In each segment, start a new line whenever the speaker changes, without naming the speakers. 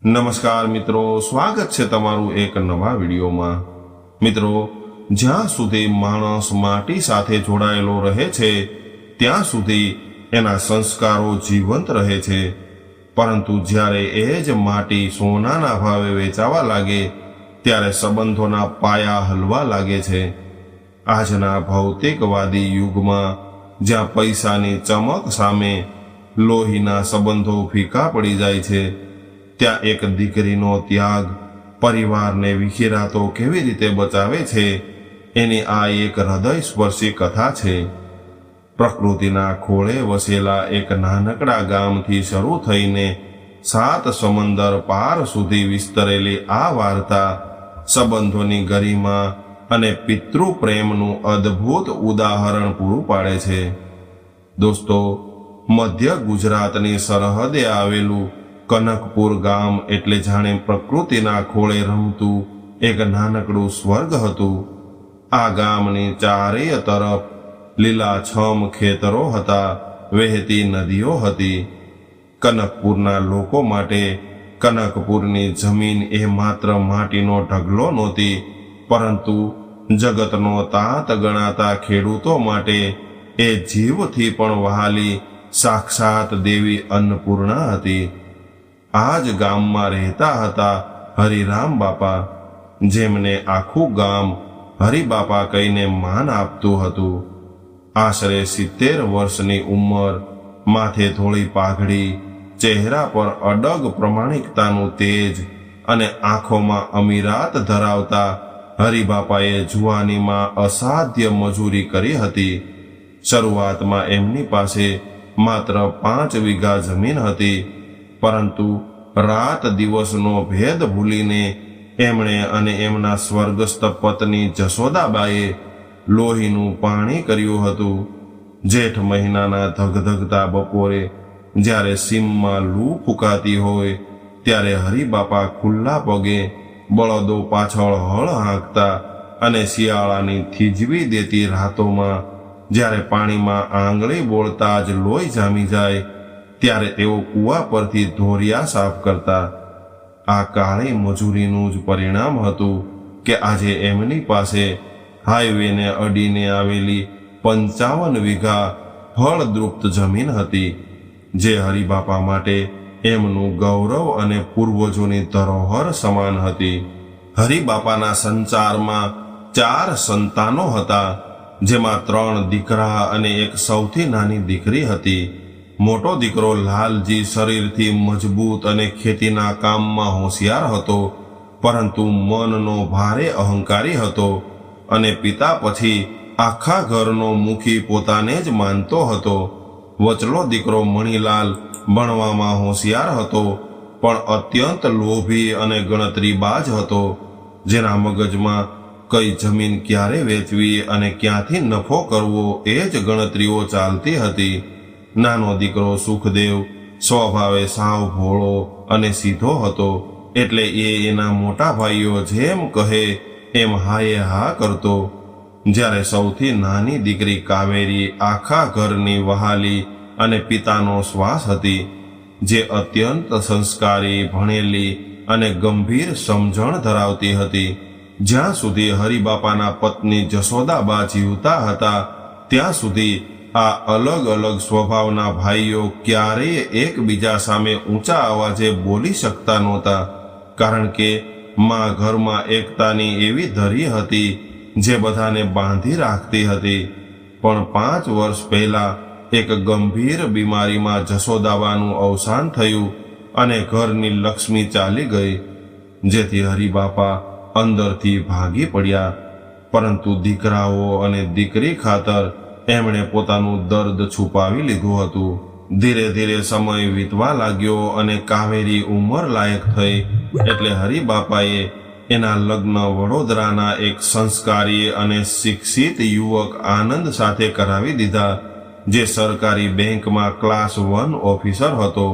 નમસ્કાર મિત્રો, સ્વાગત છે તમારું એક નવા વિડીયોમાં। મિત્રો, જ્યાં સુધી માણસ માટી સાથે જોડાયેલો રહે છે ત્યાં સુધી એના સંસ્કારો જીવંત રહે છે, પરંતુ જ્યારે એ જ માટી સોનાના ભાવે વેચાવા લાગે ત્યારે સંબંધોના પાયા હલવા લાગે છે। આજના ભૌતિકવાદી યુગમાં જ્યાં પૈસાની ચમક સામે લોહીના સંબંધો ફીકા પડી જાય છે, ત્યાં એક દીકરીનો ત્યાગ પરિવારને વિખેરાતો કેવી રીતે બચાવે છે એની આ એક હૃદયસ્પર્શી કથા છે। પ્રકૃતિના ખોળે વસેલા એક નાનકડા ગામથી શરૂ થઈને 7 સમંદર પાર સુધી વિસ્તરેલી આ વાર્તા સંબંધોની ગરિમા અને પિતૃપ્રેમનું અદ્ભુત ઉદાહરણ પૂરું પાડે છે। દોસ્તો, મધ્ય ગુજરાતની સરહદે આવેલું કનકપુર ગામ એટલે જાણે પ્રકૃતિના ખોળે રમતું એક નાનકડું સ્વર્ગ હતું। આ ગામની ચારેય તરફ લીલાછમ ખેતરો હતા, વહેતી નદીઓ હતી। કનકપુરના લોકો માટે કનકપુરની જમીન એ માત્ર માટીનો ઢગલો નહોતી, પરંતુ જગતનો તાત ગણાતા ખેડૂતો માટે એ જીવથી પણ વહાલી સાક્ષાત દેવી અન્નપૂર્ણા હતી। આ જ ગામમાં રહેતા હતા હરિરામ બાપા, જેમને આખું ગામ હરિબાપા કહીને માન આપતું હતું। આશરે 70 વર્ષની ઉંમર, માથે થોડી પાઘડી, ચહેરા પર અડગ પ્રમાણિકતાનું તેજ અને આંખોમાં અમીરાત ધરાવતા હરિબાપાએ જુવાનીમાં અસાધ્ય મજૂરી કરી હતી। શરૂઆતમાં એમની પાસે માત્ર 5 વીઘા જમીન હતી, પરંતુ રાત દિવસનો ભેદ ભૂલીને એમણે અને એમના સ્વર્ગસ્થ પત્ની જશોદાબાએ લોહીનું પાણી કર્યું હતું। જેઠ મહિનાના ધગધગતા બપોરે જ્યારે સીમમાં લૂ ફૂંકાતી હોય ત્યારે હરિબાપા ખુલ્લા પગે બળદો પાછળ હળ હાંકતા અને શિયાળાની થીજવી દેતી રાતોમાં જ્યારે પાણીમાં આંગળી બોળતા જ લોહી જામી જાય ત્યારે તેઓ કૂવા પરથી ધોરિયા સાફ કરતા। આ કાળી મજૂરીનું જ પરિણામ હતું કે આજે એમની પાસે હાઈવેને અડીને આવેલી 55 વીઘા ફળદ્રુપ્ત જમીન હતી, જે હરિબાપા માટે એમનું ગૌરવ અને પૂર્વજોની ધરોહર સમાન હતી। હરિબાપાના સંસારમાં 4 સંતાનો હતા, જેમાં 3 દીકરા અને એક સૌથી નાની દીકરી હતી। મોટો દીકરો લાલજી શરીરથી મજબૂત અને ખેતીના કામમાં હોશિયાર હતો, પરંતુ મનનો ભારે અહંકારી હતો અને પિતા પછી આખા ઘરનો મુખી પોતાને જ માનતો હતો। વચલો દીકરો મણીલાલ ભણવામાં હોશિયાર હતો, પણ અત્યંત લોભી અને ગણતરીબાજ હતો, જેના મગજમાં કઈ જમીન ક્યારે વેચવી અને ક્યાંથી નફો કરવો એ જ ગણતરીઓ ચાલતી હતી। નાનો દીકરો સુખદેવ સ્વભાવે સાવ ભોળો અને સીધો હતો, એટલે એ એના મોટા ભાઈઓ જેમ કહે એમ હાયે હા કરતો। જ્યારે સૌથી નાની દીકરી કાવેરી આખા ઘરની વહાલી અને પિતાનો શ્વાસ હતી, જે અત્યંત સંસ્કારી, ભણેલી અને ગંભીર સમજણ ધરાવતી હતી। જ્યાં સુધી હરિબાપાના પત્ની જશોદાબા જીવતા હતા ત્યાં સુધી આ અલગ અલગ સ્વભાવના ભાઈઓ ક્યારેય એકબીજા સામે ઊંચા અવાજે બોલી શકતા નહોતા, કારણ કે માં ઘરમાં એકતાની એવી ધરી હતી જે બધાને બાંધી રાખતી હતી। પણ 5 વર્ષ પહેલા એક ગંભીર બીમારીમાં જશોદાબાનું અવસાન થયું અને ઘરની લક્ષ્મી ચાલી ગઈ, જેથી હરિબાપા અંદરથી ભાગી પડ્યા। પરંતુ દીકરાઓ અને દીકરી ખાતર એમણે પોતાનું દર્દ છુપાવી લીધું હતું। ધીરે ધીરે સમય વીતવા લાગ્યો અને કાવેરી ઉંમર લાયક થઈ એટલે હરિબાપાએ એના લગ્ન વડોદરાના એક સંસ્કારી અને શિક્ષિત યુવક આનંદ સાથે કરાવી દીધા, જે સરકારી બેંકમાં ક્લાસ 1 ઓફિસર હતો।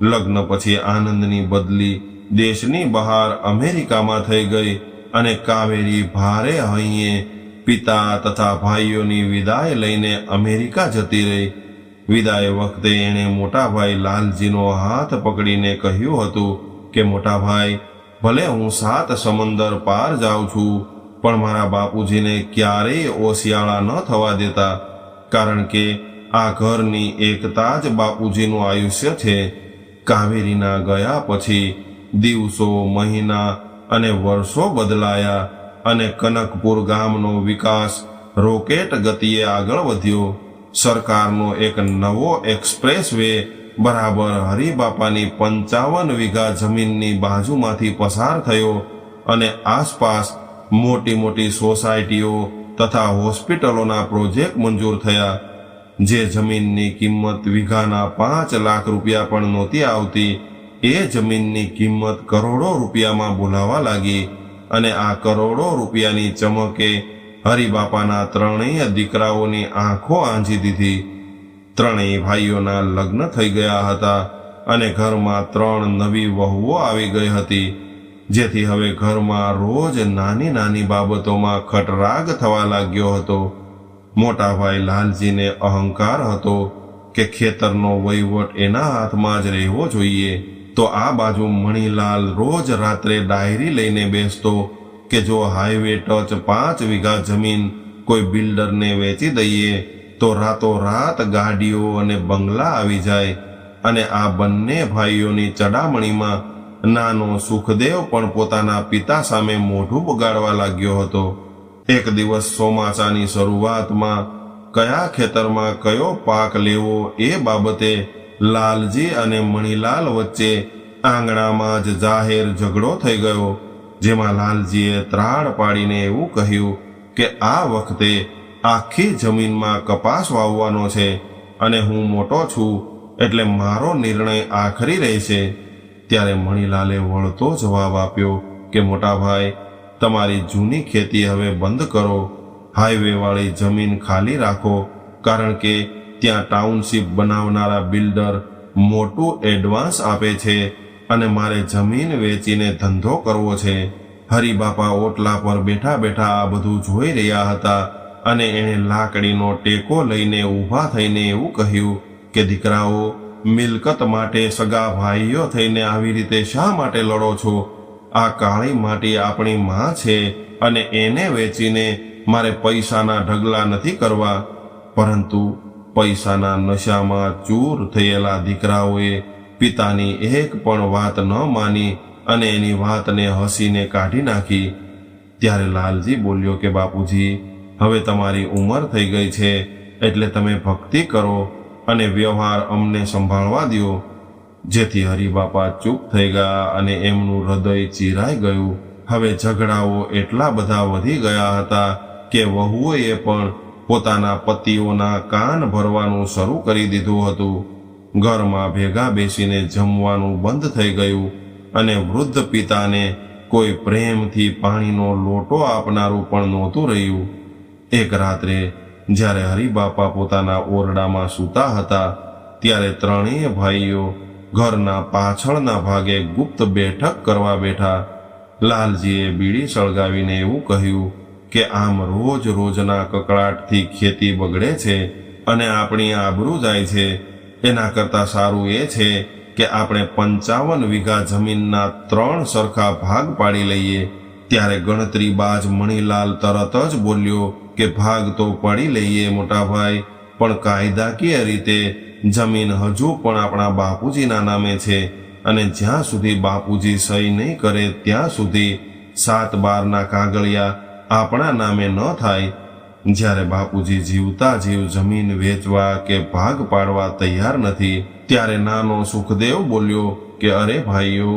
લગ્ન પછી આનંદની બદલી દેશની બહાર અમેરિકામાં થઈ ગઈ અને કાવેરી ભારે હૈયે પિતા તથા ભાઈઓની વિદાય લઈને અમેરિકા જતી રહી। વિદાય વખતે એણે મોટા ભાઈ લાલજીનો હાથ પકડીને કહ્યું હતું કે મોટા ભાઈ, ભલે હું 7 સમંદર પાર જાઉં છું, પણ મારા બાપુજીને ક્યારેય ઓશિયાળા ન થવા દેતા, કારણ કે આ ઘરની એકતા જ બાપુજીનું આયુષ્ય છે. કાવેરીના ગયા પછી દિવસો, મહિના અને વર્ષો બદલાયા અને કનકપુર ગામનો વિકાસ રોકેટ ગતિએ આગળ વધ્યો. સરકારનો એક નવો એક્સપ્રેસ વે બરાબર હરિબાપાની 55 વીઘા જમીનની બાજુમાંથી પસાર થયો અને આસપાસ મોટી મોટી સોસાયટીઓ તથા હોસ્પિટલોના પ્રોજેક્ટ મંજૂર થયા. જે જમીનની કિંમત વીઘાના 5 લાખ રૂપિયા પણ નહોતી આવતી, એ જમીનની કિંમત કરોડો રૂપિયામાં બોલાવા લાગી અને આ કરોડો રૂપિયાની ચમકે હરિબાપાના 3 દીકરાઓની આંખો આંજી દીધી. 3 ભાઈઓના લગ્ન થઈ ગયા હતા અને ઘરમાં 3 નવી વહુઓ આવી ગઈ હતી, જેથી હવે ઘરમાં રોજ નાની નાની બાબતોમાં ખટરાગ થવા લાગ્યો હતો. મોટા ભાઈ લાલજીને અહંકાર હતો કે ખેતરનો વહીવટ એના હાથમાં જ રહેવો જોઈએ. તો આ બાજુ મણીલાલ રોજ રાત્રે ડાયરી લઈને બેસતો કે જો હાઈવે ટચ 5 વીઘા જમીન કોઈ બિલ્ડરને વેચી દઈએ તો રાતોરાત ગાડીઓ અને બંગલા આવી જાય. અને આ બંને ભાઈઓની ચડામણીમાં નાનો સુખદેવ પણ પોતાના પિતા સામે મોઢું બગાડવા લાગ્યો હતો. એક દિવસ ચોમાસાની શરૂઆતમાં કયા ખેતરમાં કયો પાક લેવો એ બાબતે લાલજી અને મણીલાલ વચ્ચે આંગણામાં જ જાહેર ઝઘડો થઈ ગયો, જેમાં લાલજીએ ત્રાડ પાડીને એવું કહ્યું કે આ વખતે આખી જમીનમાં કપાસ વાવવાનો છે અને હું મોટો છું એટલે મારો નિર્ણય આખરી રહેશે. ત્યારે મણીલાલે વળતો જવાબ આપ્યો કે મોટા ભાઈ, તમારી જૂની ખેતી હવે બંધ કરો, હાઈવે વાળી જમીન ખાલી રાખો, કારણ કે ત્યાં ટાઉનશીપ બનાવનારા બિલ્ડર મોટું એડવાન્સ આપે છે અને મારે જમીન વેચીને ધંધો કરવો છે. હરિબાપા ઓટલા પર બેઠા બેઠા આ બધું જોઈ રહ્યા હતા અને એણે લાકડીનો ટેકો લઈને ઊભા થઈને એવું કહ્યું કે દીકરાઓ, મિલકત માટે સગા ભાઈઓ થઈને આવી રીતે શા માટે લડો છો? આ કાળી માટી આપણી માં છે અને એને વેચીને મારે પૈસાના ઢગલા નથી કરવા. પરંતુ પૈસાના નશામાં ચૂર થયેલા દીકરાઓએ પિતાની એક પણ વાત ન માની અને એની વાતને હસીને કાઢી નાખી. ત્યારે લાલજી બોલ્યો કે બાપુજી, હવે તમારી ઉંમર થઈ ગઈ છે એટલે તમે ભક્તિ કરો અને વ્યવહાર અમને સંભાળવા દો. જેથી હરિબાપા ચૂપ થઈ ગયા અને એમનું હૃદય ચીરાઈ ગયું. હવે ઝઘડાઓ એટલા બધા વધી ગયા હતા કે વહુઓએ પણ પોતાના પતિઓના કાન ભરવાનું શરૂ કરી દીધું હતું. ઘરમાં ભેગા બેસીને જમવાનું બંધ થઈ ગયું અને વૃદ્ધ પિતાને કોઈ પ્રેમથી પાણીનો લોટો આપનારું પણ નહોતું રહ્યું. એક રાત્રે જ્યારે હરિબાપા પોતાના ઓરડામાં સૂતા હતા ત્યારે 3 ભાઈઓ ઘરના પાછળના ભાગે ગુપ્ત બેઠક કરવા બેઠા. લાલજીએ બીડી સળગાવીને એવું કહ્યું કે આમ રોજ રોજના કકળાટથી ખેતી બગડે છે અને આપણી આબરૂ જાય છે. એના કરતાં સારું એ છે કે આપણે 55 વીઘા જમીનના 3 સરખા ભાગ પાડી લઈએ. ત્યારે ગણતરીબાજ મણીલાલ તરત જ બોલ્યો કે ભાગ તો પાડી લઈએ મોટા ભાઈ, પણ કાયદાકીય રીતે જમીન હજુ પણ આપણા બાપુજીના નામે છે અને જ્યાં સુધી બાપુજી સહી નહીં કરે ત્યાં સુધી 7/12ના કાગળિયા આપણા નામે ન થાય. જ્યારે બાપુજી જીવતા જીવ જમીન વેચવા કે ભાગ પાડવા તૈયાર નથી, ત્યારે નાનો સુખદેવ બોલ્યો કે અરે ભાઈઓ,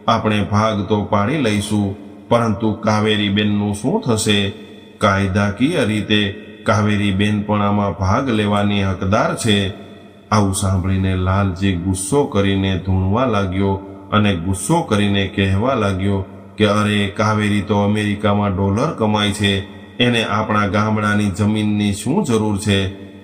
આપણે ભાગ તો પાડી લઈશું, પરંતુ કાવેરીબેનનું શું થશે? કાયદાકીય રીતે કાવેરીબેન પણ આમાં ભાગ લેવાની હકદાર છે. આવું સાંભળીને લાલજી ગુસ્સો કરીને ધૂણવા લાગ્યો અને ગુસ્સો કરીને કહેવા લાગ્યો કે અરે, કાવેરી તો અમેરિકામાં ડોલર કમાય છે, એને આપણા ગામડાની જમીનની શું જરૂર છે?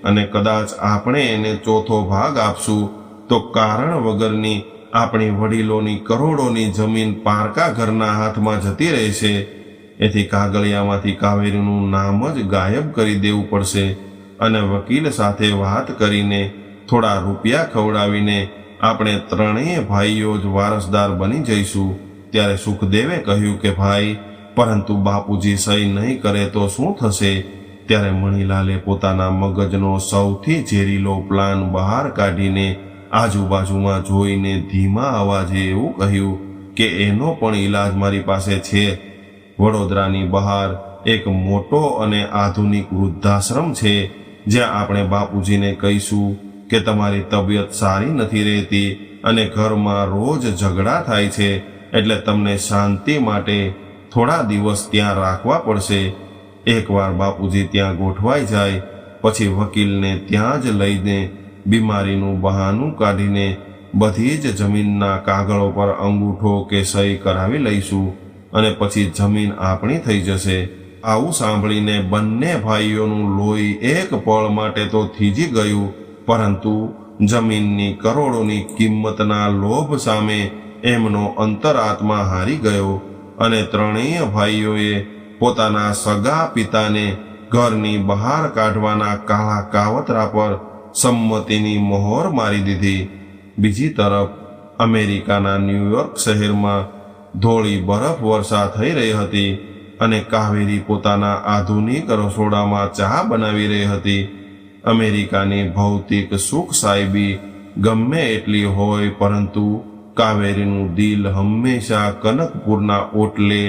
અને કદાચ આપણે એને ચોથો ભાગ આપશું તો કારણ વગરની આપણી વડીલોની કરોડોની જમીન પારકા ઘરના હાથમાં જતી રહેશે. એથી કાગળિયામાંથી કાવેરીનું નામ જ ગાયબ કરી દેવું પડશે અને વકીલ સાથે વાત કરીને થોડા રૂપિયા ખવડાવીને આપણે ત્રણેય ભાઈઓ જ વારસદાર બની જઈશું. ત્યારે સુખદેવે કહ્યું કે ભાઈ, પરંતુ બાપુજી સહી નહીં કરે તો શું થશે? ત્યારે મણીલાલે પોતાના મગજનો સૌથી ઝેરીલો પ્લાન બહાર કાઢીને આજુબાજુમાં જોઈને ધીમા અવાજે એવું કહ્યું કે એનો પણ ઈલાજ મારી પાસે છે. વડોદરાની બહાર એક મોટો અને આધુનિક વૃદ્ધાશ્રમ છે, જ્યાં આપણે બાપુજીને કહીશું કે તમારી તબિયત સારી નથી રહેતી અને ઘરમાં રોજ ઝઘડા થાય છે, એટલે તમને શાંતિ માટે થોડા દિવસ ત્યાં રાખવા પડશે. એકવાર બાપુજી ત્યાં ગોઠવાઈ જાય પછી વકીલને ત્યાં જ લઈને બીમારીનું બહાનું કાઢીને બધી જ જમીનના કાગળો પર અંગૂઠો કે સહી કરાવી લઈશું અને પછી જમીન આપણી થઈ જશે. આવું સાંભળીને બંને ભાઈઓનું લોહી એક પળ માટે તો થીજી ગયું, પરંતુ જમીનની કરોડોની કિંમતના લોભ સામે એમનો અંતરાત્મા હારી ગયો અને ત્રણેય ભાઈઓએ પોતાના સગા પિતાને ઘરની બહાર કાઢવાના કાળા કાવતરા પર સંમતિની મહોર મારી દીધી. બીજી તરફ અમેરિકાના ન્યૂયોર્ક શહેરમાં ધોળી બરફ વર્ષા થઈ રહી હતી અને કાવેરી પોતાના આધુનિક રસોડામાં ચા બનાવી રહી હતી. અમેરિકાની ભૌતિક સુખ સાહેબી ગમે એટલી હોય, પરંતુ કાવેરીનું દિલ હંમેશા કનકપુરના ઓટલે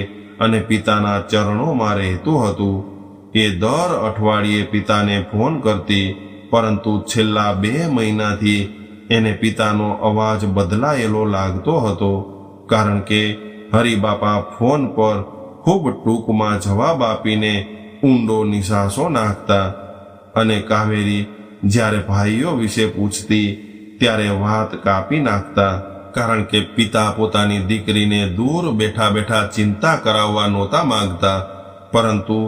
અને પિતાના ચરણોમાં રહેતું હતું. એ દર અઠવાડિયે પિતાને ફોન કરતી, પરંતુ છેલ્લા 2 મહિનાથી એને પિતાનો અવાજ બદલાયેલો લાગતો હતો, કારણ કે હરિબાપા ફોન પર ખૂબ ટૂંકમાં જવાબ આપીને ઊંડો નિસાસો નાખતા અને કાવેરી જ્યારે ભાઈઓ વિશે પૂછતી ત્યારે વાત કાપી નાખતા, કારણ કે પિતા પોતાની દીકરીને દૂર બેઠા બેઠા ચિંતા કરાવવા નહોતા માંગતા. પરંતુ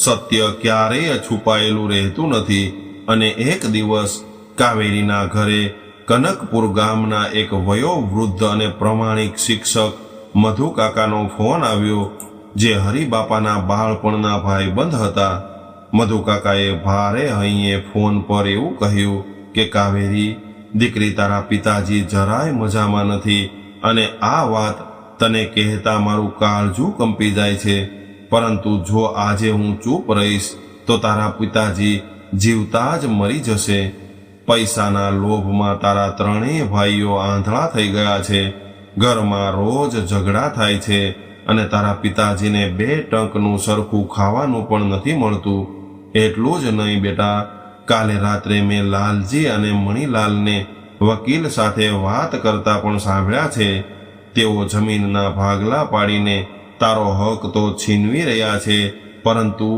સત્ય ક્યારેય છુપાયેલું રહેતું નથી અને એક દિવસ કાવેરીના ઘરે કનકપુર ગામના એક વયોવૃદ્ધ અને પ્રમાણિક શિક્ષક મધુકાકાનો ફોન આવ્યો, જે હરિબાપાના બાળપણના ભાઈબંધ હતા. મધુકાકાએ ભારે હૈયે ફોન પર એવું કહ્યું કે કાવેરી, દીકરી, તારા પિતાજી જરાય મજામાં નથી અને આ વાત તને કહેતા મારું કાળજું કંપી જાય છે. પરંતુ જો આજે હું ચૂપ રહીશ તો તારા પિતાજી જીવતા જ મરી જશે. પૈસાના લોભમાં તારા ત્રણેય ભાઈઓ આંધળા થઈ ગયા છે. ઘરમાં રોજ ઝઘડા થાય છે અને તારા પિતાજીને 2 ટંકનું સરખું ખાવાનું પણ નથી મળતું. એટલું જ નહીં બેટા, કાલે રાત્રે મેં લાલજી અને મણીલાલને વકીલ સાથે વાત કરતા પણ સાંભળ્યા છે. તેઓ જમીનના ભાગલા પાડીને તારો હક તો છીનવી રહ્યા છે, પરંતુ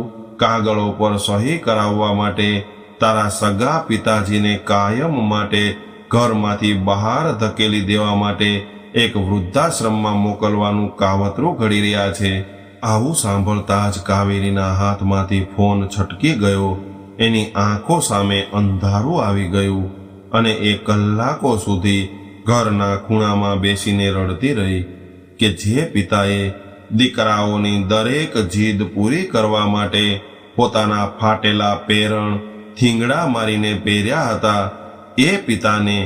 કાગળો પર સહી કરાવવા માટે તારા સગા પિતાજીને કાયમ માટે ઘરમાંથી બહાર ધકેલી દેવા માટે એક વૃદ્ધાશ્રમમાં મોકલવાનું કાવતરું ઘડી રહ્યા છે. આવું સાંભળતા જ કાવેરીના હાથમાંથી ફોન છટકી ગયો. એની આંખો સામે અંધારું આવી ગયું અને એ કલાકો સુધી ઘરના ખૂણામાં બેસીને રડતી રહી કે જે પિતાએ દીકરાઓની દરેક જીદ પૂરી કરવા માટે પોતાના ફાટેલા પેરણ થીંગડા મારીને પહેર્યા હતા, એ પિતાને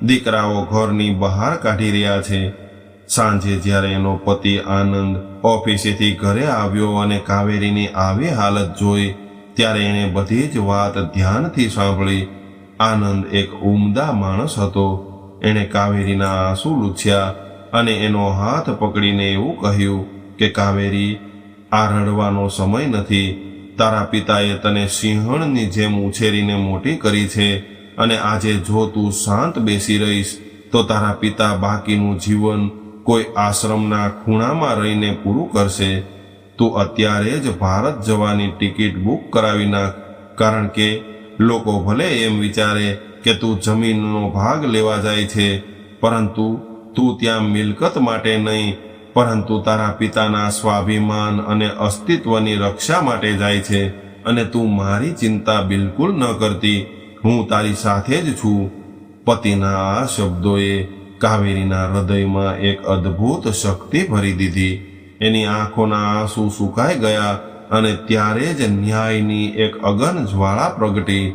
દીકરાઓ ઘરની બહાર કાઢી રહ્યા છે. સાંજે જ્યારે એનો પતિ આનંદ ઓફિસેથી ઘરે આવ્યો અને કાવેરીની આવી હાલત જોઈ, ત્યારે એણે બધી જ વાત ધ્યાનથી સાંભળી. આનંદ એક ઉમદા માણસ હતો. એણે કાવેરીના આંસુ લૂછ્યા અને એનો હાથ પકડીને એવું કહ્યું કે કાવેરી, આ રડવાનો સમય નથી. તારા પિતાએ તને સિંહણની જેમ ઉછેરીને મોટી કરી છે અને આજે જો તું શાંત બેસી રહીશ તો તારા પિતા બાકીનું જીવન કોઈ આશ્રમના ખૂણામાં રહીને પૂરું કરશે. તું અત્યારે જ ભારત જવાની ટિકિટ બુક કરાવી નાખ, કારણ કે લોકો ભલે એમ વિચારે કે તું જમીનનો ભાગ લેવા જાય છે, પરંતુ તું ત્યાં મિલકત માટે નહીં, પરંતુ તારા પિતાના સ્વાભિમાન અને અસ્તિત્વની રક્ષા માટે જાય છે. અને તું મારી ચિંતા બિલકુલ ન કરતી, હું તારી સાથે જ છું. પતિના આ શબ્દોએ કાવેરીના હૃદયમાં એક અદ્ભુત શક્તિ ભરી દીધી. એની આંખોના આંસુ સુકાઈ ગયા અને ત્યારે જ ન્યાયની એક અગન જ્વાળા પ્રગટી.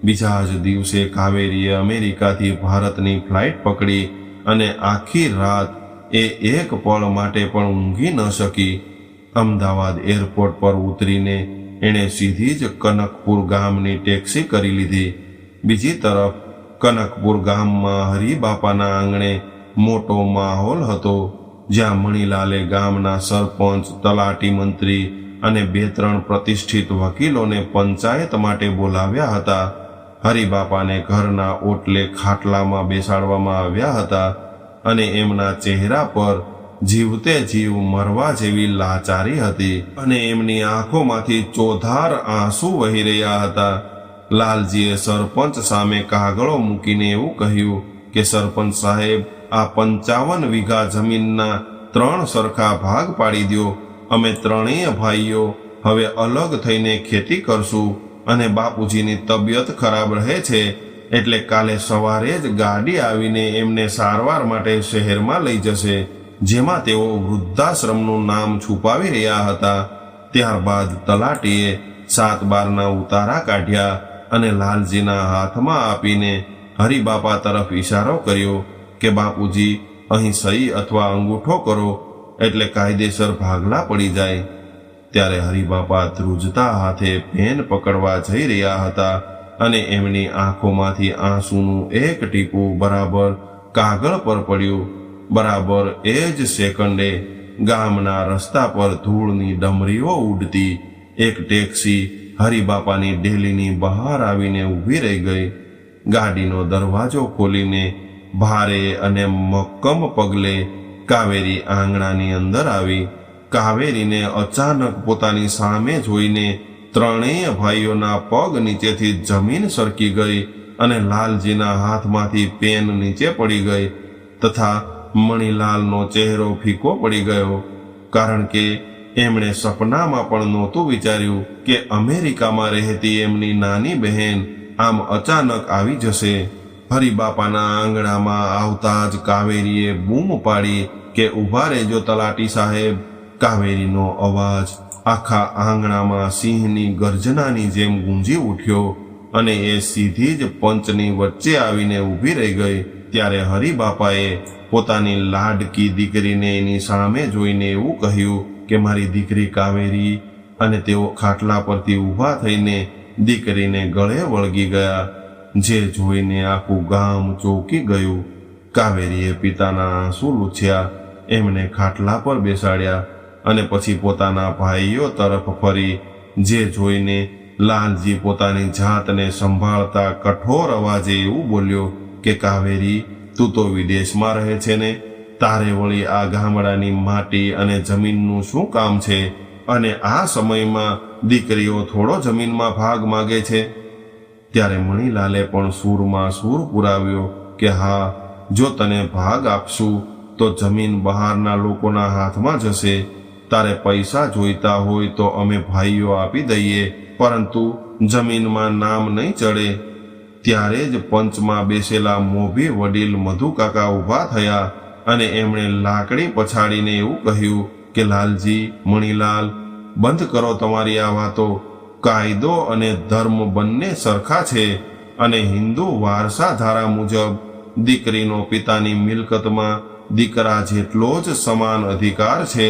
બીજા જ દિવસે કાવેરીએ અમેરિકાથી ભારતની ફ્લાઇટ પકડી અને આખી રાત એ એક પળ માટે પણ ઊંઘી ન શકી. અમદાવાદ એરપોર્ટ પર ઉતરીને એણે સીધી જ કનકપુર ગામની ટેક્સી કરી લીધી. બીજી તરફ કનકપુર ગામમાં હરિબાપાના આંગણે મોટો માહોલ હતો, જ્યાં મણીલાલે ગામના સરપંચ, તલાટી, મંત્રી અને 2-3 પ્રતિષ્ઠિત વકીલોને પંચાયત માટે બોલાવ્યા હતા. હરિબાપાને ઘરના ઓટલે ખાટલામાં બેસાડવામાં આવ્યા હતા અને એમના ચહેરા પર જીવતે જીવ મરવા જેવી લાચારી હતી અને એમની આંખોમાંથી ચોધાર આંસુ વહી રહ્યા હતા. લાલજીએ સરપંચ સામે કાગળો મૂકીને એવું કહ્યું કે સરપંચ સાહેબ, આ 55 વીઘા જમીનના 3 સરખા ભાગ પાડી દો. અમે ત્રણેય ભાઈઓ હવે અલગ થઈને ખેતી કરશું અને બાપુજીની તબિયત ખરાબ રહે છે, એટલે કાલે સવારે જ ગાડી આવીને એમને સારવાર માટે શહેરમાં લઈ જશે, જેમાં તેઓ વૃદ્ધાશ્રમનું નામ છુપાવી રહ્યા હતા. ત્યારબાદ તલાટીએ 7/12ના ઉતારા કાઢ્યા અને લાલજીના હાથમાં આપીને હરિબાપા તરફ ઈશારો કર્યો કે બાપુજી, અહીં સહી અથવા અંગૂઠો કરો એટલે કાયદેસર ભાગલા પડી જાય. ત્યારે હરિબાપા ધ્રુજતા હાથે પેન પકડવા જઈ રહ્યા હતા અને એમની આંખોમાંથી આંસુનું એક ટીપું બરાબર કાગળ પર પડ્યું. બરાબર એ જ સેકન્ડે ગામના રસ્તા પર ધૂળની ડમરીઓ ઉડતી એક ટેક્સી હરિબાપાની ડેલીની બહાર આવીને ઊભી રહી ગઈ. ગાડીનો દરવાજો ખોલીને ભારે અને મક્કમ પગલે કાવેરી આંગણાની અંદર આવી. કાવેરીને અચાનક પોતાની સામે જોઈને ત્રણેય ભાઈઓના પગ નીચેથી જમીન સરકી ગઈ અને લાલજીના હાથમાંથી પેન નીચે પડી ગઈ તથા મણીલાલનો ચહેરો ફીકો પડી ગયો, કારણ કે એમણે સપનામાં પણ નહોતું વિચાર્યું કે અમેરિકામાં રહેતી એમની નાની બહેન આમ અચાનક આવી જશે. હરિબાપાના આંગણામાં આવતા જ કાવેરીએ બૂમ પાડી કે ઊભા રહેજો તલાટી સાહેબ. કાવેરીનો અવાજ આખા આંગણામાં સિંહની ગર્જનાની જેમ ગૂંજી ઉઠ્યો અને એ સીધી જ પંચની વચ્ચે આવીને ઊભી રહી ગઈ. ત્યારે હરિબાપાએ પોતાની લાડકી દીકરીને એની સામે જોઈને એવું કહ્યું કે મારી દીકરી કાવેરી, અને તેઓ ખાટલા પરથી ઊભા થઈને દીકરીને ગળે વળગી ગયા, જે જોઈને આખું ગામ ચોંકી ગયું. કાવેરીએ પિતાના આંસુ લૂછ્યા, એમને ખાટલા પર બેસાડ્યા અને પછી પોતાના ભાઈઓ તરફ ફરી, જે જોઈને લાલજી પોતાની જાતને સંભાળતા કઠોર અવાજે એવું બોલ્યો કે કાવેરી, તું તો વિદેશમાં રહે છે ને, તારે વળી આ ગામડાની માટી અને જમીનનું શું કામ છે? અને આ સમયમાં દીકરીઓ થોડો જમીનમાં ભાગ માગે છે? ત્યારે મણીલાલે પણ સૂરમાં સૂર પુરાવ્યો કે હા, જો તને ભાગ આપશું તો જમીન બહારના લોકોના હાથમાં જશે. તારે પૈસા જોઈતા હોય તો અમે ભાઈઓ આપી દઈએ, પરંતુ જમીનમાં નામ નહીં ચડે. ત્યારે જ પંચમાં બેસેલા મોભી વડીલ મધુકાકા ઊભા થયા અને એમણે લાકડી પછાડીને એવું કહ્યું કે લાલજી, મણીલાલ, બંધ કરો તમારી આ વાતો. કાયદો અને ધર્મ બંને સરખા છે અને હિન્દુ વારસા ધારા મુજબ દીકરીનો પિતાની મિલકતમાં દીકરા જેટલો જ સમાન અધિકાર છે.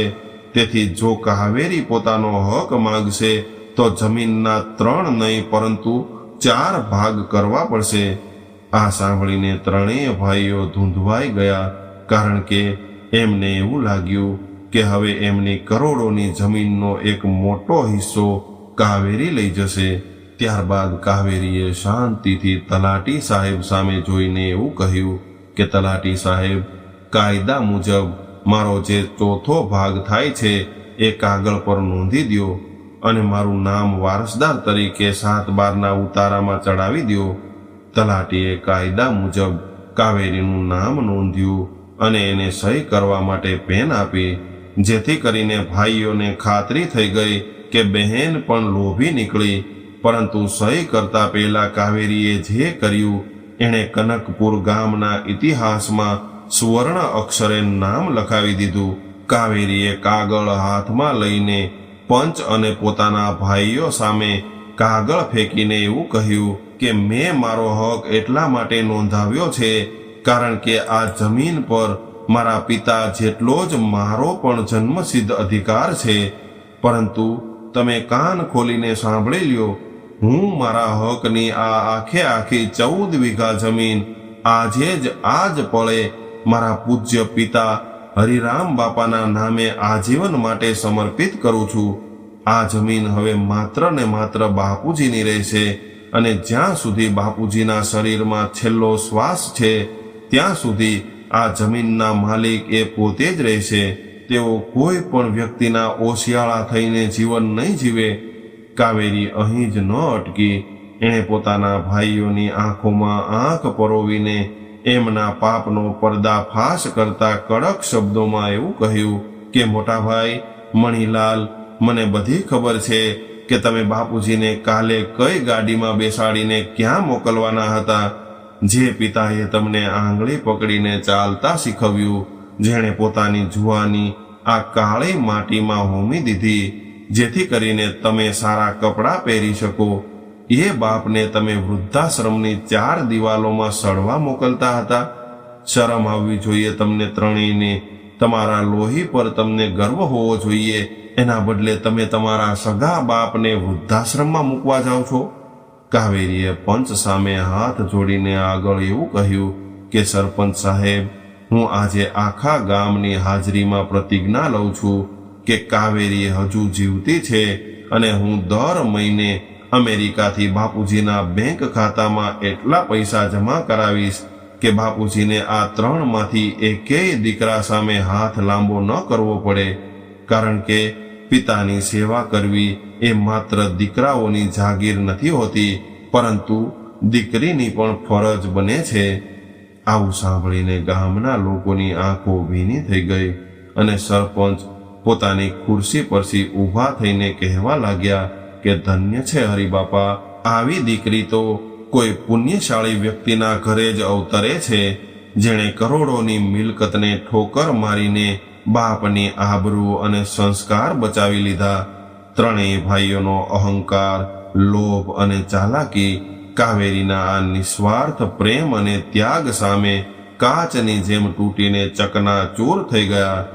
તેથી જો કાવેરી પોતાનો હક માંગશે તો જમીનના 3 નહીં પરંતુ 4 ભાગ કરવા પડશે. આ સાંભળીને ત્રણેય ભાઈઓ ધૂંધવાઈ ગયા, કારણ કે એમને એવું લાગ્યું કે હવે એમની કરોડોની જમીનનો એક મોટો હિસ્સો કાવેરી લઈ જશે. ત્યારબાદ કાવેરીએ શાંતિથી તલાટી સાહેબ સામે જોઈને એવું કહ્યું કે તલાટી સાહેબ, કાયદા મુજબ મારો જે 4થો ભાગ થાય છે એ કાગળ પર નોંધી દો અને મારું નામ વારસદાર તરીકે 7/12ના ઉતારામાં ચડાવી દો. તલાટીએ કાયદા મુજબ કાવેરીનું નામ નોંધ્યું અને એને સહી કરવા માટે પેન આપી, જેથી કરીને ભાઈઓને ખાતરી થઈ ગઈ કે બહેન પણ લોભી નીકળી. પરંતુ સહી કરતા પહેલા કાવેરીએ જે કર્યું એણે કનકપુર ગામના ઇતિહાસમાં સુવર્ણ અક્ષરે નામ લખાવી દીધું. કાવેરીએ કાગળ હાથમાં લઈને પંચ અને પોતાના ભાઈઓ સામે કાગળ ફેંકીને એવું કહ્યું કે મેં મારો હક એટલા માટે નોંધાવ્યો છે કારણ કે આ જમીન પર મારા પિતા જેટલો જ મારો પણ જન્મસિદ્ધ અધિકાર છે. પરંતુ તમે કાન ખોલીને સાંભળી લ્યો, હું મારા હકની આ આખી 14 વીઘા જમીન આજે જ આ જ પળે મારા પૂજ્ય પિતા હરિરામ બાપાના નામે આજીવન માટે સમર્પિત કરું છું. આ જમીન હવે માત્ર ને માત્ર બાપુજીની રહેશે અને જ્યાં સુધી બાપુજીના શરીરમાં છેલ્લો શ્વાસ છે ત્યાં સુધી આ જમીનના માલિક એ પોતે જ રહેશે. તેઓ કોઈ પણ વ્યક્તિના ઓશિયાળા થઈને જીવન નહીં જીવે. કાવેરી અહીં જ ન અટકી. એણે પોતાના ભાઈઓની આંખોમાં આંખ પરોવીને એમના પાપનો પર્દાફાશ કરતા કડક શબ્દોમાં એવું કહ્યું કે મોટા ભાઈ મણીલાલ, મને બધી ખબર છે કે તમે બાપુજીને કાલે કઈ ગાડીમાં બેસાડીને ક્યાં મોકલવાના હતા. જે પિતાએ તમને આંગળી પકડીને ચાલતા શીખવ્યું, જેણે પોતાની જુવાની આ કાળી માટીમાં હોમી દીધી જેથી કરીને તમે સારા કપડાં પહેરી શકો, એ બાપને તમે વૃદ્ધાશ્રમની 4 દિવાલોમાં સડવા મોકલતા હતા. શરમ આવવી જોઈએ તમને ત્રણેયને. તમારા લોહી પર તમને ગર્વ હોવો જોઈએ. એના બદલે તમે તમારા સગા બાપને વૃદ્ધાશ્રમમાં મૂકવા જાઓ છો. કાવેરીએ પંચ સામે હાથ જોડીને આગળ એવું કહ્યું કે સરપંચ સાહેબ, હું આજે આખા ગામની હાજરીમાં પ્રતિજ્ઞા લઉં છું કે કાવેરી હજુ જીવતી છે અને હું દર મહિને અમેરિકાથી બાપુજીના બેંક ખાતામાં એટલા પૈસા જમા કરાવીશ કે બાપુજીને આ 3માંથી એકેય દીકરા સામે હાથ લાંબો ન કરવો પડે. કારણ કે પિતાની સેવા કરવી એ માત્ર દીકરાઓની જાગીર નથી હોતી, પરંતુ દીકરીની પણ ફરજ બને છે. આવું સાંભળીને ગામના લોકોની આંખો ભીની થઈ ગઈ અને સરપંચ પોતાની ખુરશી પરથી ઊભા થઈને કહેવા લાગ્યા કે ધન્ય છે હરિબાપા, આવી દીકરી તો કોઈ પુણ્યશાળી વ્યક્તિના ઘરે જ અવતરે છે, જેણે કરોડોની મિલકતને ઠોકર મારીને બાપની આબરૂ અને સંસ્કાર બચાવી લીધા. ત્રણેય ભાઈઓનો અહંકાર, લોભ અને ચાલાકી કાવેરીના આ નિસ્વાર્થ પ્રેમ અને ત્યાગ સામે કાચની જેમ તૂટીને ચકનાચૂર થઈ ગયા.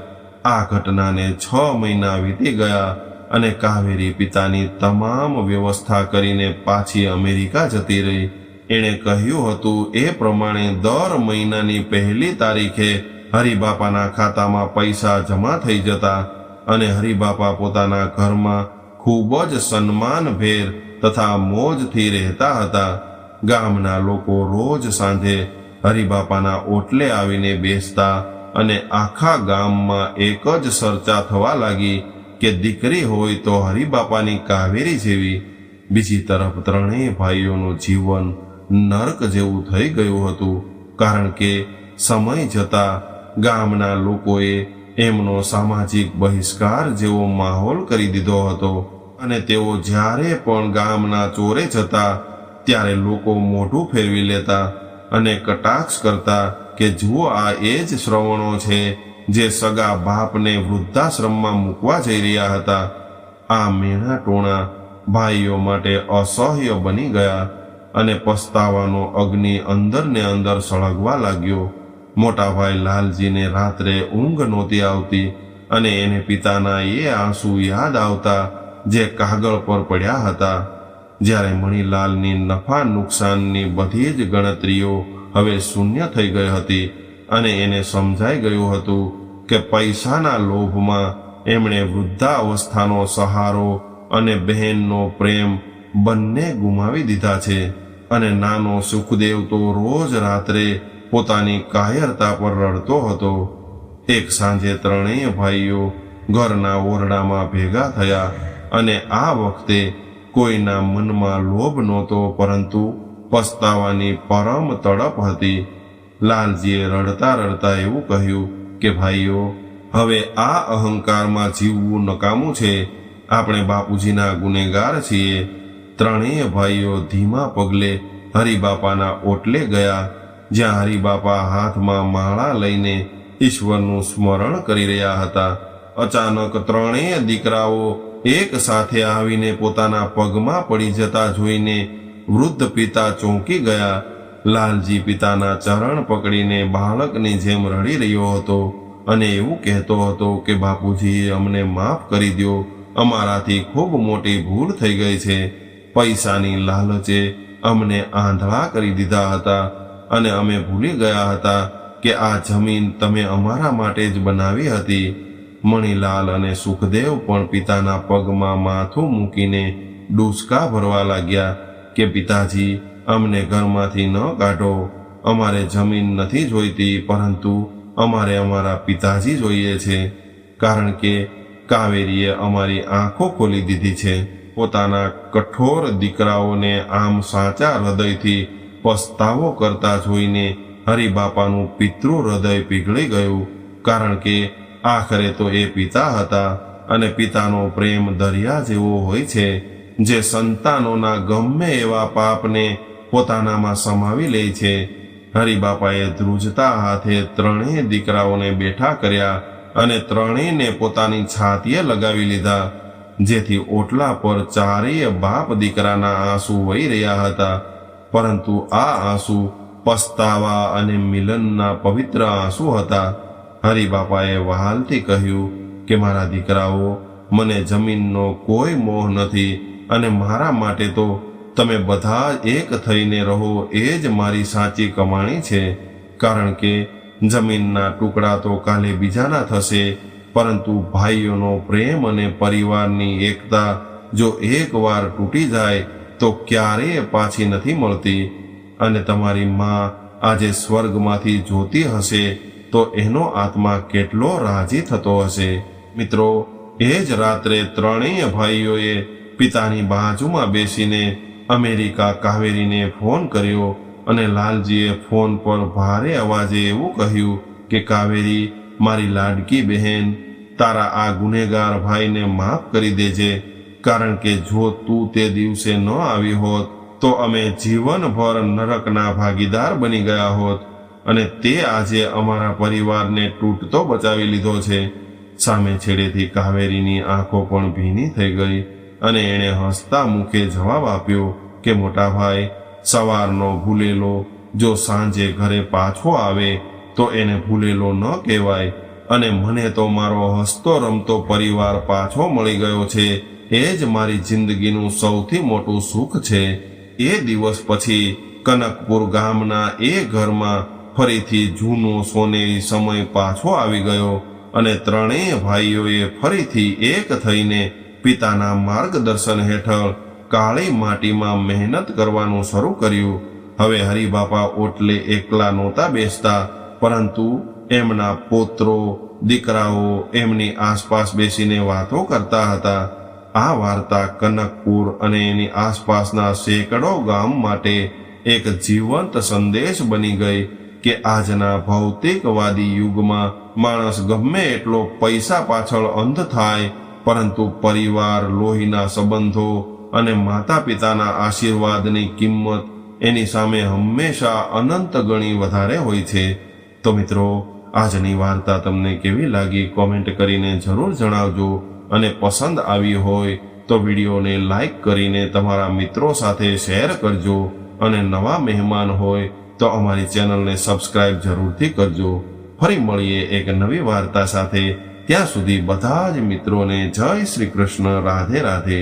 આ ઘટનાને 6 મહિના વીતી ગયા અને કાવેરી પિતાની તમામ વ્યવસ્થા કરીને પાછી અમેરિકા જતી રહી. એણે કહ્યું હતું એ પ્રમાણે દર મહિનાની 1લી તારીખે હરિબાપાના ખાતામાં પૈસા જમા થઈ જતા અને હરિબાપા પોતાના ઘરમાં ખૂબ જ સન્માનભેર તથા મોજથી રહેતા હતા. ગામના લોકો રોજ સાંજે હરિબાપાના ઓટલે આવીને બેસતા અને આખા ગામમાં એક જ ચર્ચા થવા લાગી કે દીકરી હોય તો હરિબાપાની કાવેરી જેવી. બીજી તરફ ત્રણેય ભાઈઓનું જીવન નરક જેવું થઈ ગયું હતું, કારણ કે સમય જતા ગામના લોકોએ એમનો સામાજિક બહિષ્કાર જેવો માહોલ કરી દીધો હતો અને તેઓ જ્યારે પણ ગામના ચોરે જતા ત્યારે લોકો મોઢું ફેરવી લેતા અને કટાક્ષ કરતા કે જુઓ, આ એ જ શ્રવણો છે જે સગા બાપને વૃદ્ધાશ્રમમાં મૂકવા જઈ રહ્યા હતા. આ મેણા ટોણા ભાઈઓ માટે અસહ્ય બની ગયા અને પસ્તાવાનો અગ્નિ અંદર ને અંદર સળગવા લાગ્યો. મોટા ભાઈ લાલજીને રાત્રે ઊંઘ નહોતી આવતી અને એને પિતાના એ આંસુ યાદ આવતા જે કાગળ પર પડ્યા હતા. જ્યારે મણીલાલની નફા નુકસાનની બધી જ ગણતરીઓ હવે શૂન્ય થઈ ગઈ હતી અને એને સમજાઈ ગયું હતું કે પૈસાના લોભમાં એમણે વૃદ્ધાવસ્થાનો સહારો અને બહેનનો પ્રેમ બંને ગુમાવી દીધા છે. અને નાનો સુખદેવ તો રોજ રાત્રે પોતાની કાયરતા પર રડતો હતો. એક સાંજે ત્રણેય ભાઈઓ ઘરના ઓરડામાં ભેગા થયા અને આ વખતે કોઈના મનમાં લોભ નહોતો, પરંતુ પસ્તાવાની પરમ તડપ હતી. લાલજીએ રડતા રડતા એવું કહ્યું કે ભાઈઓ, હવે આ અહંકારમાં જીવવું નકામું છે. આપણે બાપુજીના ગુનેગાર છીએ. ત્રણેય ભાઈઓ ધીમા પગલે હરિબાપાના ઓટલે ગયા, જ્યાં હરિબાપા હાથમાં માળા લઈને ઈશ્વરનું સ્મરણ કરી રહ્યા હતા. અચાનક ત્રણેય દીકરાઓ એક સાથે આવીને પોતાના પગમાં પડી જતા જોઈને વૃદ્ધ પિતા ચોંકી ગયા. લાલજી પિતાના ચરણ પકડીને બાળકની જેમ રડી રહ્યો હતો અને એવું કહેતો હતો કે બાપુજી, અમને માફ કરી દો, અમારાથી ખૂબ મોટી ભૂલ થઈ ગઈ છે. પૈસાની લાલચે અમને આંધળા કરી દીધા હતા અને અમે ભૂલી ગયા હતા કે આ જમીન તમે અમારા માટે જ બનાવી હતી. મણીલાલ અને સુખદેવ પણ પિતાના પગમાં માથું મૂકીને ડૂસકા ભરવા લાગ્યા કે પિતાજી, અમને ઘરમાંથી ન કાઢો. અમારે જમીન નથી જોઈતી, પરંતુ અમારે અમારા પિતાજી જોઈએ છે, કારણ કે કાવેરીએ અમારી આંખો ખોલી દીધી છે. પોતાના કઠોર દીકરાઓને આમ સાચા હૃદયથી પસ્તાવો કરતા જોઈને હરિબાપાનું પિતૃ હૃદય પીગળી ગયું, કારણ કે આખરે તો એ પિતા હતા અને પિતાનો પ્રેમ દરિયા જેવો હોય છે, જે સંતાનોના ગમે એવા પાપને પોતાનામાં સમાવી લે છે. હરિબાપાએ ધ્રુજતા હાથે ત્રણેય દીકરાઓને બેઠા કર્યા અને ત્રણેયને પોતાની છાતીએ લગાવી લીધા, જેથી ઓટલા પર ચારેય બાપ દીકરાના આંસુ વહી રહ્યા હતા. પરંતુ આ આંસુ પસ્તાવા અને મિલનના પવિત્ર આંસુ હતા. હરિબાપાએ વહાલથી કહ્યું કે મારા દીકરાઓ, મને જમીનનો કોઈ મોહ નથી અને મારા માટે તો તમે બધા એક થઈને રહો એ જ મારી સાચી કમાણી છે. કારણ કે જમીનના ટુકડા તો કાલે બીજાના થશે, પરંતુ ભાઈઓનો પ્રેમ અને પરિવારની એકતા જો એકવાર તૂટી જાય તો ક્યારેય પાછી નથી મળતી. અને તમારી માં આજે સ્વર્ગમાંથી જોતી હશે તો એનો આત્મા કેટલો રાજી થતો હશે. મિત્રો, એ જ રાત્રે ત્રણેય ભાઈઓએ પિતાની બાજુમાં બેસીને અમેરિકા કાવેરીને ફોન કર્યો અને લાલજીએ ફોન પર ભારે અવાજે એવું કહ્યું કે કાવેરી, મારી લાડકી બહેન, તારા આ ગુનેગાર ભાઈને માફ કરી દેજે, કારણ કે જો તું તે દિવસે ન આવી હોત તો અમે જીવનભર નરકના ભાગીદાર બની ગયા હોત અને તે આજે અમારા પરિવારને તૂટતો બચાવી લીધો છે. સામે છેડેથી કાવેરીની આંખો પણ ભીની થઈ ગઈ અને એણે હસતા મુખે જવાબ આપ્યો કે મોટા ભાઈ, સવારનો ભૂલેલો જો સાંજે ઘરે પાછો આવે તો એને ભૂલેલો ન કહેવાય, અને મને તો મારો હસતો રમતો પરિવાર પાછો મળી ગયો છે. એ જ મારી જિંદગીનું સૌથી મોટું સુખ છે. એ દિવસ પછી કનકપુર ગામના એ ઘરમાં ફરીથી જૂનો સોનેરી સમય પાછો આવી ગયો અને ત્રણેય ભાઈઓએ ફરીથી એક થઈને પિતાના માર્ગદર્શન હેઠળ કાળી માટીમાં મહેનત કરવાનું શરૂ કર્યું. હવે હરિબાપા ઓટલે એકલા નહોતા બેસતા, પરંતુ એમના પુત્રો દીકરાઓ એમની આસપાસ બેસીને વાતો કરતા હતા. આ વાર્તા કનકપુર અને એની આસપાસના સેંકડો ગામ માટે એક જીવંત સંદેશ બની ગઈ કે આજના ભૌતિકવાદી યુગમાં માણસ ગમે એટલો પૈસા પાછળ અંધ થાય, પરંતુ પરિવાર, લોહીના સંબંધો અને માતા પિતાના આશીર્વાદની કિંમત એની સામે હંમેશા અનંત ગણી વધારે હોય છે. તો મિત્રો, આજની વાર્તા તમને કેવી લાગી કોમેન્ટ કરીને જરૂર જણાવજો, અને પસંદ આવી હોય તો વિડીયોને લાઈક કરીને તમારા મિત્રો સાથે શેર કરજો, અને નવા મહેમાન હોય તો અમારી ચેનલને સબસ્ક્રાઇબ જરૂરથી કરજો. ફરી મળીએ એક નવી વાર્તા સાથે. ત્યાં સુધી બધા જ મિત્રોને જય શ્રી કૃષ્ણ. રાધે રાધે.